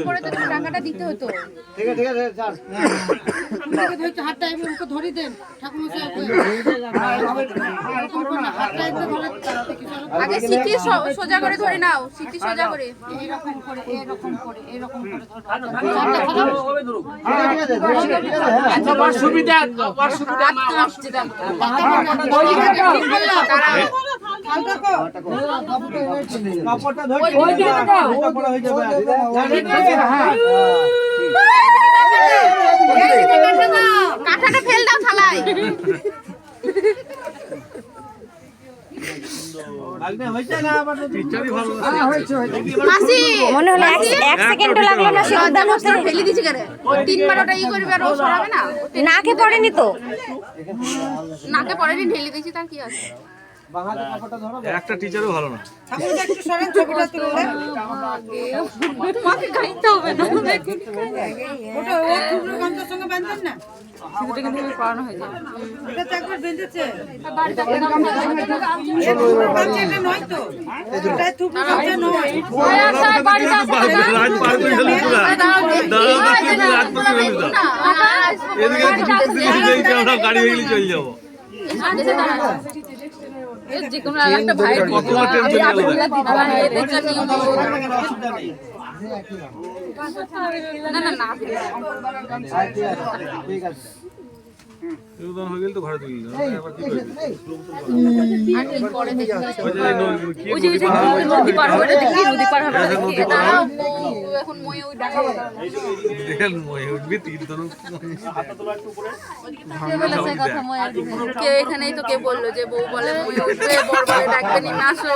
করে তো তুমি টাকাটা দিতে হতো। ঠিক আছে স্যার ওনাকে ধরতে হাতটা এমনি ওকে ধরে দেন ঠাকুরমশাইকে হাতটা একটু ধরে আগে সিটি সোজা করে ধরে নাও, সিটি সোজা করে। এরকম করে এরকম করে এরকম করে ঠিক আছে আবার সুবিধা মা অসুবিধা কাপড়টা ধরে ওই দিকে দাও ওটা পড়া হয়ে যাবে ঠিক আছে হ্যাঁ কাঁঠাটা ফেল দাও থালায়। লাগবে হইছে না আবার টিচারই ভালো হয়েছে মাসি মনে হলো এক সেকেন্ডও লাগলো না সিদ্ধান্ত করতে। ফেলে দিছি কেন? ও তিনবার ওটা ই করবে আর ও সরাবে না। নাকে পড়েনি তো? নাকে পড়েনি, ঢেলে দিয়েছি, তার কি আছে? বাহাতে কাপড়টা ধরো একটা টিচারও ভালো না। ঠাকুরটা একটু সরেন ছবিটা তুললে তোমাকে খাইতে হবে না। ওটা ও টুকরো গামছার সঙ্গে বাঁধবেন না সেটা কিন্তু পড়ানো হয়ে যায়। এটা তো একবার বেঁধেছে বাড়িতে এটা নয় তো এটা টুকরো গামছা নয় রাত পার করে গেল পুরা। রাত পার করে গেল। এদিকে আমরা গাড়ি হয়ে গেলে চলে যাবো। যে কোনো একটা ভাই কতবার টেনশন গেল। না না না ঠিক আছে উদান হয়ে গেল তো ঘরে তুলে দিলাম। আবার কি করব? আর কি পরে দেখি। ওই যে নদী পার হবে, দেখি নদী পার হবে। দাঁড়াও, এখন মই ওই ডাকা দেখেন মই উঠবি তিন তরফ কে বলেছে কথা মই আর কে এখানেই তো কে বললো যে বউ বলে মই উঠবে বর বলে ডাকবে নি নাচো।